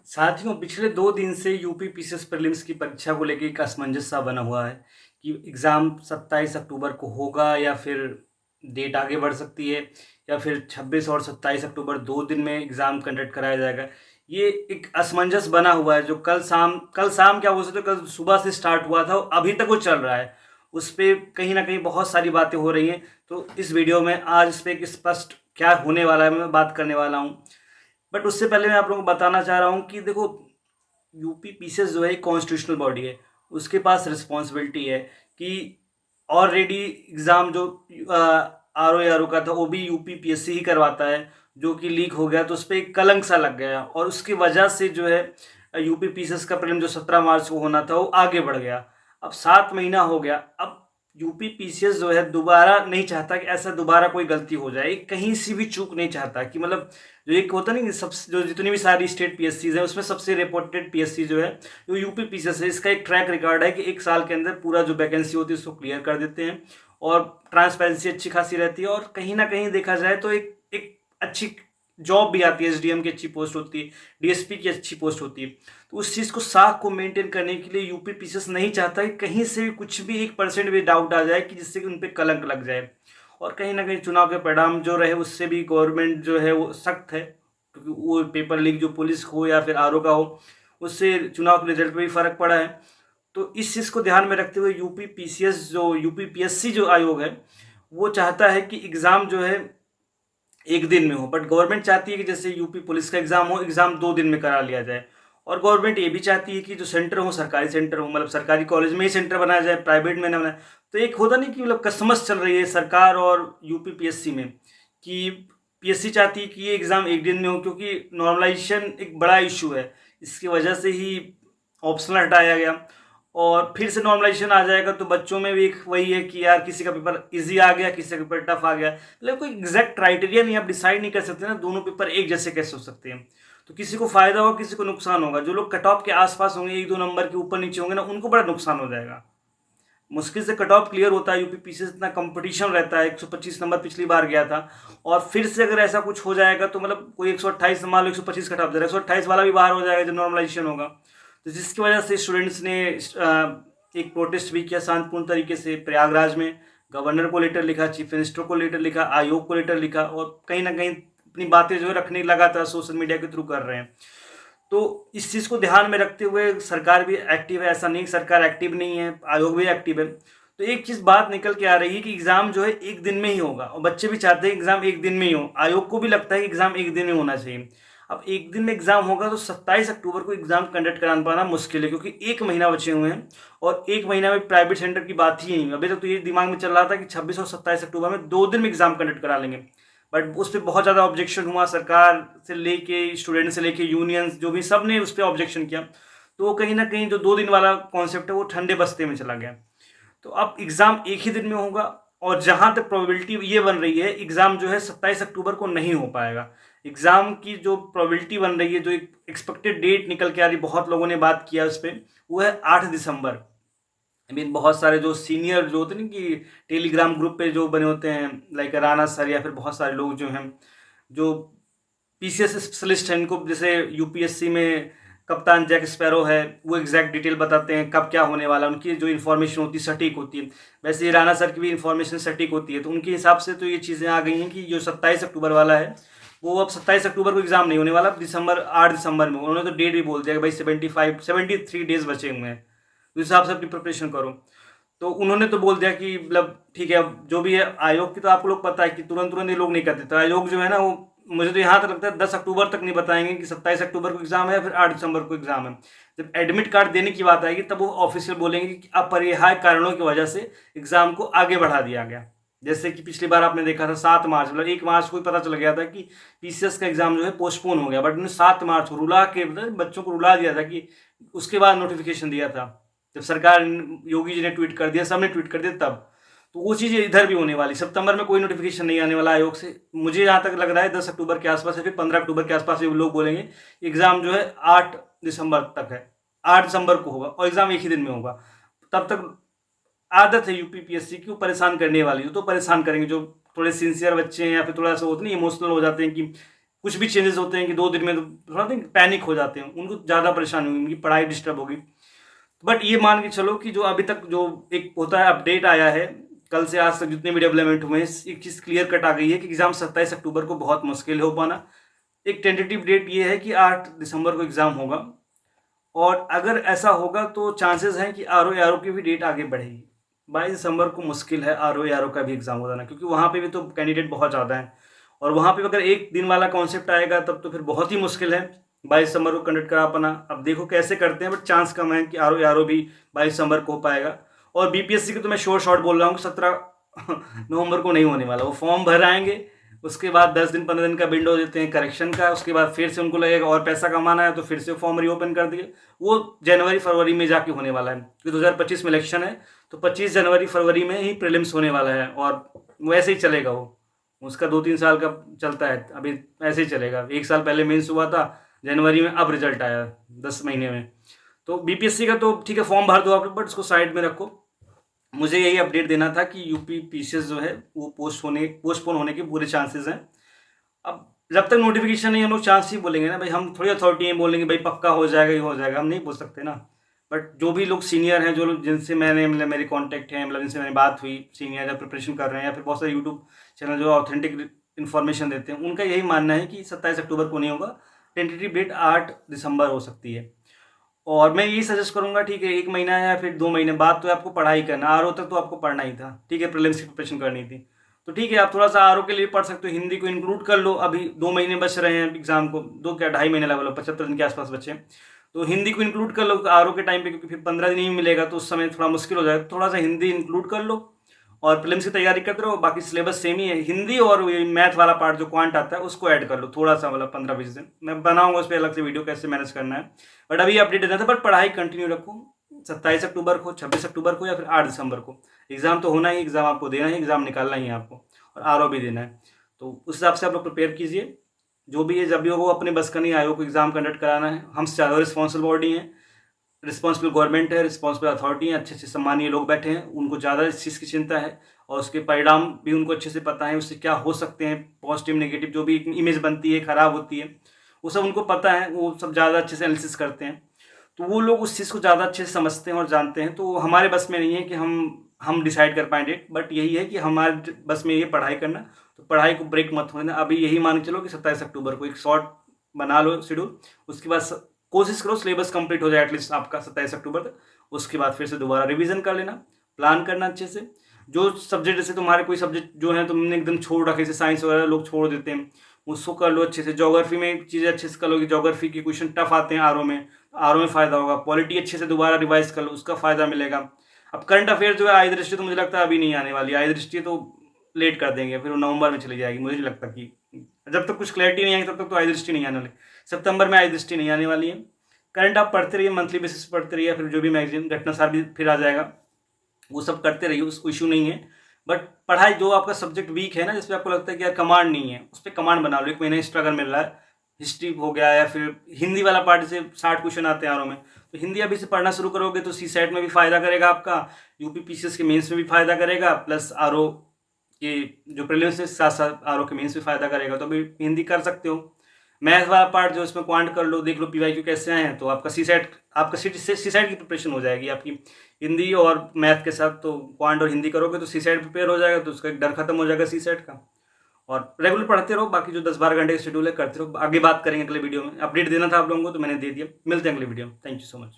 साथियों, पिछले 2 दिन से यूपी पीसीएस प्रीलिम्स की परीक्षा को लेके एक असमंजस सा बना हुआ है कि एग्ज़ाम 27 अक्टूबर को होगा या फिर डेट आगे बढ़ सकती है या फिर 26 और 27 अक्टूबर 2 दिन में एग्ज़ाम कंडक्ट कराया जाएगा। ये एक असमंजस बना हुआ है जो कल शाम क्या बोल सकते हो, कल सुबह से स्टार्ट हुआ था और अभी तक वो चल रहा है। उस पे कहीं न कहीं बहुत सारी बातें हो रही हैं, तो इस वीडियो में आज इस पे एक स्पष्ट क्या होने वाला है, मैं बात करने वाला हूँ। बट उससे पहले मैं आप लोगों को बताना चाह रहा हूँ कि देखो, यूपी पीसीएस जो है एक कॉन्स्टिट्यूशनल बॉडी है। उसके पास रिस्पॉन्सिबिलिटी है कि ऑलरेडी एग्ज़ाम जो आरओ आरओ का था वो भी यूपी पीएससी ही करवाता है, जो कि लीक हो गया तो उस पर एक कलंक सा लग गया और उसकी वजह से जो है यूपी पीसीएस का प्रीलिम जो 17 मार्च को होना था वो आगे बढ़ गया। अब 7 महीना हो गया। अब यूपी पीसीएस जो है दोबारा नहीं चाहता कि ऐसा दोबारा कोई गलती हो जाए, कहीं से भी चूक नहीं चाहता कि मतलब जो एक होता नहीं कि सब जो जितनी भी सारी स्टेट पीएससीज है उसमें सबसे रिपोर्टेड पीएससी जो है वो यूपी पीसीएस है। इसका एक ट्रैक रिकॉर्ड है कि एक साल के अंदर पूरा जो वैकेंसी होती है उसको क्लियर कर देते हैं और ट्रांसपेरेंसी अच्छी खासी रहती है और कहीं ना कहीं देखा जाए तो एक एक अच्छी जॉब भी आती है, एसडीएम की अच्छी पोस्ट होती है, डीएसपी की अच्छी पोस्ट होती है। तो उस चीज़ को साख को मेंटेन करने के लिए यूपी पीसीएस नहीं चाहता कि कहीं से भी कुछ भी 1% भी डाउट आ जाए कि जिससे कि उन पर कलंक लग जाए। और कहीं ना कहीं चुनाव के परिणाम जो रहे उससे भी गवर्नमेंट जो है वो सख्त है, क्योंकि वो पेपर लीक जो पुलिस हो या फिर आरओ का हो उससे चुनाव के रिजल्ट पे भी फर्क पड़ा है। तो इस चीज़ को ध्यान में रखते हुए यूपी पीसीएस जो यूपी पीएससी जो आयोग है वो चाहता है कि एग्ज़ाम जो है एक दिन में हो, बट गवर्नमेंट चाहती है कि जैसे यूपी पुलिस का एग्ज़ाम हो, एग्ज़ाम 2 दिन में करा लिया जाए। और गवर्नमेंट ये भी चाहती है कि जो सेंटर हो सरकारी सेंटर हो, मतलब सरकारी कॉलेज में ही सेंटर बनाया जाए, प्राइवेट में ना बनाए। तो एक होता नहीं कि मतलब कसमस चल रही है सरकार और यूपी पीएससी में कि पीएससी चाहती है कि ये एग्ज़ाम एक दिन में हो, क्योंकि नॉर्मलाइजेशन एक बड़ा इशू है। इसकी वजह से ही ऑप्शनल हटाया गया और फिर से नॉर्मलाइजेशन आ जाएगा तो बच्चों में भी एक वही है कि यार किसी का पेपर इजी आ गया, किसी का पेपर टफ आ गया। मतलब कोई एग्जैक्ट क्राइटेरिया नहीं, आप डिसाइड नहीं कर सकते ना दोनों पेपर एक जैसे कैसे हो सकते हैं। तो किसी को फायदा होगा, किसी को नुकसान होगा। जो लोग कट ऑफ के आसपास होंगे, 1-2 नंबर के ऊपर नीचे होंगे ना, उनको बड़ा नुकसान हो जाएगा। मुश्किल से कट ऑफ क्लियर होता है यूपी से, इतना कंपटीशन रहता है। 125 नंबर पिछली बार गया था और फिर से अगर ऐसा कुछ हो जाएगा तो मतलब कोई 128, मान लो 125 कट ऑफ दे रहा है, 128 वाला भी बाहर हो जाएगा जब नॉर्मलाइजेशन होगा। तो जिसकी वजह से स्टूडेंट्स ने एक प्रोटेस्ट भी किया शांतिपूर्ण तरीके से प्रयागराज में। गवर्नर को लेटर लिखा, चीफ मिनिस्टर को लेटर लिखा, आयोग को लेटर लिखा और कहीं ना कहीं अपनी बातें जो है रखने लगातार सोशल मीडिया के थ्रू कर रहे हैं। तो इस चीज़ को ध्यान में रखते हुए सरकार भी एक्टिव है, ऐसा नहीं सरकार एक्टिव नहीं है, आयोग भी एक्टिव है। तो एक चीज़ बात निकल के आ रही है कि एग्ज़ाम जो है एक दिन में ही होगा और बच्चे भी चाहते हैं एग्ज़ाम एक दिन में ही हो, आयोग को भी लगता है कि एग्ज़ाम एक दिन में होना चाहिए। अब एक दिन में एग्ज़ाम होगा तो 27 अक्टूबर को एग्ज़ाम कंडक्ट करा पाना मुश्किल है, क्योंकि 1 महीना बचे हुए हैं और 1 महीना में प्राइवेट सेंटर की बात ही नहीं। अभी तक तो ये दिमाग में चल रहा था कि 26 और 27 अक्टूबर में 2 दिन में एग्ज़ाम कंडक्ट करा लेंगे, बट उस पर बहुत ज़्यादा ऑब्जेक्शन हुआ, सरकार से लेके स्टूडेंट से लेके यूनियंस जो भी सब ने उस पर ऑब्जेक्शन किया। तो कहीं ना कहीं जो 2 दिन वाला कॉन्सेप्ट है वो ठंडे बस्ते में चला गया। तो अब एग्ज़ाम एक ही दिन में होगा और जहाँ तक प्रोबेबिलिटी ये बन रही है एग्ज़ाम जो है 27 अक्टूबर को नहीं हो पाएगा। एग्ज़ाम की जो प्रोबेबिलिटी बन रही है, जो एक एक्सपेक्टेड डेट निकल के आ रही, बहुत लोगों ने बात किया उस पर, वो है 8 दिसंबर। आई मीन बहुत सारे जो सीनियर जो होते हैं ना कि टेलीग्राम ग्रुप पे जो बने होते हैं, लाइक राणा सर या फिर बहुत सारे लोग जो हैं जो पीसीएस स्पेशलिस्ट हैं, इनको जैसे यूपीएससी में कप्तान जैक स्पैरो है, वो एग्जैक्ट डिटेल बताते हैं कब क्या होने वाला, उनकी जो इन्फॉर्मेशन होती है सटीक होती है। वैसे ये राणा सर की भी इन्फॉर्मेशन सटीक होती है। तो उनके हिसाब से तो ये चीज़ें आ गई हैं कि जो 27 अक्टूबर वाला है वो अब 27 अक्टूबर को एग्जाम नहीं होने वाला, दिसंबर 8 दिसंबर में। उन्होंने तो डेट भी बोल दिया कि भाई 73 डेज बचे हुए हैं, उस हिसाब से अपनी प्रिपरेशन करो। तो उन्होंने तो बोल दिया कि मतलब ठीक है, अब जो भी है आयोग की तो आपको लोग पता है कि तुरंत तुरंत ये लोग नहीं करते। तो आयोग जो है ना वो, मुझे तो यहाँ तक लगता है 10 अक्टूबर तक नहीं बताएंगे कि 27 अक्टूबर को एग्जाम है या फिर 8 दिसंबर को एग्जाम है। जब एडमिट कार्ड देने की बात आएगी तब वो ऑफिशियल बोलेंगे कि अपरिहार्य कारणों की वजह से एग्जाम को आगे बढ़ा दिया गया। जैसे कि पिछली बार आपने देखा था 7 मार्च, मतलब 1 मार्च को ही पता चल गया था कि पीसीएस का एग्जाम जो है पोस्टपोन हो गया, बट उन्होंने 7 मार्च को रुला के मतलब बच्चों को रुला दिया था कि उसके बाद नोटिफिकेशन दिया था। जब सरकार योगी जी ने ट्वीट कर दिया, सबने ट्वीट कर दिया तब। तो वो चीज़ इधर भी होने वाली, सितंबर में कोई नोटिफिकेशन नहीं आने वाला आयोग से। मुझे जहाँ तक लग रहा है 10 अक्टूबर के आसपास या फिर 15 अक्टूबर के आसपास ये लोग बोलेंगे एग्ज़ाम जो है 8 दिसंबर तक है, 8 दिसंबर को होगा और एग्ज़ाम एक ही दिन में होगा। तब तक आदत है यूपी पीएससी की, वो परेशान करने वाली है तो परेशान करेंगे। जो थोड़े सिंसियर बच्चे हैं या फिर थोड़ा सा होते नहीं इमोशनल हो जाते हैं कि कुछ भी चेंजेस होते हैं कि 2 दिन में तो थोड़ा दिन पैनिक हो जाते हैं, उनको ज़्यादा परेशानी होगी, उनकी पढ़ाई डिस्टर्ब होगी। बट ये मान के चलो कि जो अभी तक जो एक होता है अपडेट आया है, कल से आज तक जितने भी डेवलपमेंट हुए हैं, एक चीज़ क्लियर कट आ गई है कि एग्ज़ाम 27 अक्टूबर को बहुत मुश्किल हो पाना। एक टेंटेटिव डेट ये है कि 8 दिसंबर को एग्ज़ाम होगा, और अगर ऐसा होगा तो चांसेस हैं कि आरओ की भी डेट आगे बढ़ेगी। 22 दिसंबर को मुश्किल है आरओ का भी एग्ज़ाम हो जाना, क्योंकि वहाँ पे भी तो कैंडिडेट बहुत ज़्यादा हैं, और वहाँ पे अगर एक दिन वाला कॉन्सेप्ट आएगा तब तो फिर बहुत ही मुश्किल है 22 दिसंबर को कंडक्ट करा पाना। अब देखो कैसे करते हैं, बट चांस कम है कि आरओ भी 22 दिसंबर को हो पाएगा। और बीपीएससी की तो मैं शॉर्ट बोल रहा हूँ, 17 नवंबर को नहीं होने वाला। वो फॉर्म भर आएंगे, उसके बाद 10 दिन 15 दिन का विंडो देते हैं करेक्शन का, उसके बाद फिर से उनको लगेगा और पैसा कमाना है तो फिर से फॉर्म रीओपन कर दिए। वो जनवरी फरवरी में जाके होने वाला है, क्योंकि 2025 में इलेक्शन है, तो 25 जनवरी फरवरी में ही प्रीलिम्स होने वाला है, और वैसे ही चलेगा वो। उसका 2-3 साल का चलता है, अभी ऐसे ही चलेगा। 1 साल पहले मेंस हुआ था जनवरी में, अब रिजल्ट आया 10 महीने में। तो बीपीएससी का तो ठीक है, फॉर्म भर दो आप, बट उसको साइड में रखो। मुझे यही अपडेट देना था कि यूपी पीसीएस जो है वो पोस्टपोन होने के पूरे चांसेस हैं। अब जब तक नोटिफिकेशन नहीं, हम लोग चांस ही बोलेंगे ना भाई, हम थोड़ी अथॉरिटी में बोलेंगे भाई पक्का हो जाएगा, ये हो जाएगा, हम नहीं बोल सकते ना। बट जो भी लोग सीनियर हैं, जो लोग जिनसे मैंने मतलब मेरे कॉन्टैक्ट हैं, मतलब जिनसे मैंने बात हुई, सीनियर या प्रिपरेशन कर रहे हैं, या फिर बहुत सारे यूट्यूब चैनल जो ऑथेंटिक इन्फॉर्मेशन देते हैं, उनका यही मानना है कि 27 अक्टूबर को नहीं होगा, टेंटेटिव डेट 8 दिसंबर हो सकती है। और मैं यही सजेस्ट करूंगा, ठीक है, 1 महीना या फिर 2 महीने बाद तो आपको पढ़ाई करना, आरओ तक तो आपको पढ़ना ही था, ठीक है, प्रीलिम्स की प्रिपरेशन करनी थी, तो ठीक है आप थोड़ा सा आरओ के लिए पढ़ सकते हो, हिंदी को इंक्लूड कर लो। अभी 2 महीने बच रहे हैं एग्जाम को, 2 क्या 2.5 महीने लगा लो, 75 दिन के आसपास बचे हैं, तो हिंदी को इंक्लूड कर लो आरओ के टाइम पे, क्योंकि फिर 15 दिन ही मिलेगा तो उस समय थोड़ा मुश्किल हो जाएगा, थोड़ा सा हिंदी इंक्लूड कर लो और प्रीलिम्स की तैयारी करते रहो। बाकी सिलेबस सेम ही है, हिंदी और मैथ वाला पार्ट जो क्वांट आता है उसको ऐड कर लो थोड़ा सा, मतलब 15-20 दिन मैं बनाऊंगा उस पर अलग से वीडियो कैसे मैनेज करना है। बट अभी अपडेट देना था, बट पढ़ाई कंटिन्यू रखो। 27 अक्टूबर को, 26 अक्टूबर को, या फिर 8 दिसंबर को एग्जाम तो होना ही, एग्जाम आपको देना ही, एग्जाम निकालना ही है आपको, और आरओ भी देना है। तो उस हिसाब से आप लोग प्रिपेयर कीजिए, जो भी है जब भी हो, वो अपने बस का नहीं, आयोग को एग्जाम कंडक्ट कराना है। हमसे ज़्यादा रिस्पॉन्सिबल बॉडी है, रिस्पॉन्सिबल गवर्नमेंट है, रिस्पॉन्सिबल अथॉरिटी है, अच्छे अच्छे सम्मानीय लोग बैठे हैं, उनको ज़्यादा इस चीज़ की चिंता है, और उसके परिणाम भी उनको अच्छे से पता है, उससे क्या हो सकते हैं, पॉजिटिव नेगेटिव जो भी इमेज बनती है, खराब होती है, वो सब उनको पता है, वो सब ज़्यादा अच्छे से एनालिसिस करते हैं। तो वो लोग उस चीज़ को ज़्यादा अच्छे से समझते हैं और जानते हैं, तो हमारे बस में नहीं है कि हम डिसाइड कर पाएँ डेट, बट यही है कि हमारे बस में ये पढ़ाई करना, तो पढ़ाई को ब्रेक मत होने देना। अभी यही मान के चलो कि 27 अक्टूबर को एक शॉर्ट बना लो शेड्यूल, उसके बाद कोशिश करो सिलेबस कंप्लीट हो जाए एटलीस्ट आपका 27 अक्टूबर तक, उसके बाद फिर से दोबारा रिवीजन कर लेना, प्लान करना अच्छे से। जो सब्जेक्ट, जैसे तुम्हारे कोई सब्जेक्ट जो है तुमने एकदम छोड़ रखे, जैसे साइंस वगैरह लोग छोड़ देते हैं, उसको कर लो अच्छे से। ज्योग्राफी में चीज़ें अच्छे से कर लो, कि ज्योग्राफी के क्वेश्चन टफ आते हैं आरओ में फ़ायदा होगा। पॉलिटी अच्छे से दोबारा रिवाइज कर लो, उसका फ़ायदा मिलेगा। अब करंट अफेयर जो है, आई दृष्टि तो मुझे लगता है अभी नहीं आने वाली, आई दृष्टि तो लेट कर देंगे, फिर वो नवंबर में चली जाएगी। मुझे नहीं लगता कि जब तक कुछ क्लैरिटी नहीं आएगी तब तक तो आई दृष्टि नहीं आने वाली, सितंबर में आई दृष्टि नहीं आने वाली है। करंट आप पढ़ते रहिए, मंथली बेसिस पढ़ते रहिए, फिर जो भी मैगजीन रटना सार भी फिर आ जाएगा, वो सब करते रहिए, उसको इशू नहीं है। बट पढ़ाई, जो आपका सब्जेक्ट वीक है ना, जिसपे आपको लगता है कि यार कमांड नहीं है, उस पर कमांड बना लो। 1 महीने एक्स्ट्रा अगर मिल रहा है, हिस्ट्री हो गया, या फिर हिंदी वाला पार्ट से 60 क्वेश्चन आते हैं आरओ में, तो हिंदी अभी से पढ़ना शुरू करोगे तो सीसेट में भी फायदा करेगा आपका, यूपी पीसीएस के मेंस में भी फायदा करेगा, प्लस आरओ के जो प्रीलिम्स है साथ साथ आरओ के मेंस में फायदा करेगा। तो अभी हिंदी कर सकते हो। मैथ वाला पार्ट जो इसमें क्वांट कर लो, देख लो पीवाईक्यू कैसे आए हैं, तो आपका सीसेट की प्रिपरेशन हो जाएगी आपकी हिंदी और मैथ के साथ। तो क्वांट और हिंदी करोगे तो सीसेट प्रिपेयर हो जाएगा, तो उसका एक डर खत्म हो जाएगा सीसेट का। और रेगुलर पढ़ते रहो, बाकी जो 10-12 घंटे का शेड्यूल है करते रहो। आगे बात करेंगे अगले वीडियो में, अपडेट देना था आप लोगों को तो मैंने दे दिया। मिलते हैं अगले वीडियो में, थैंक यू सो मच।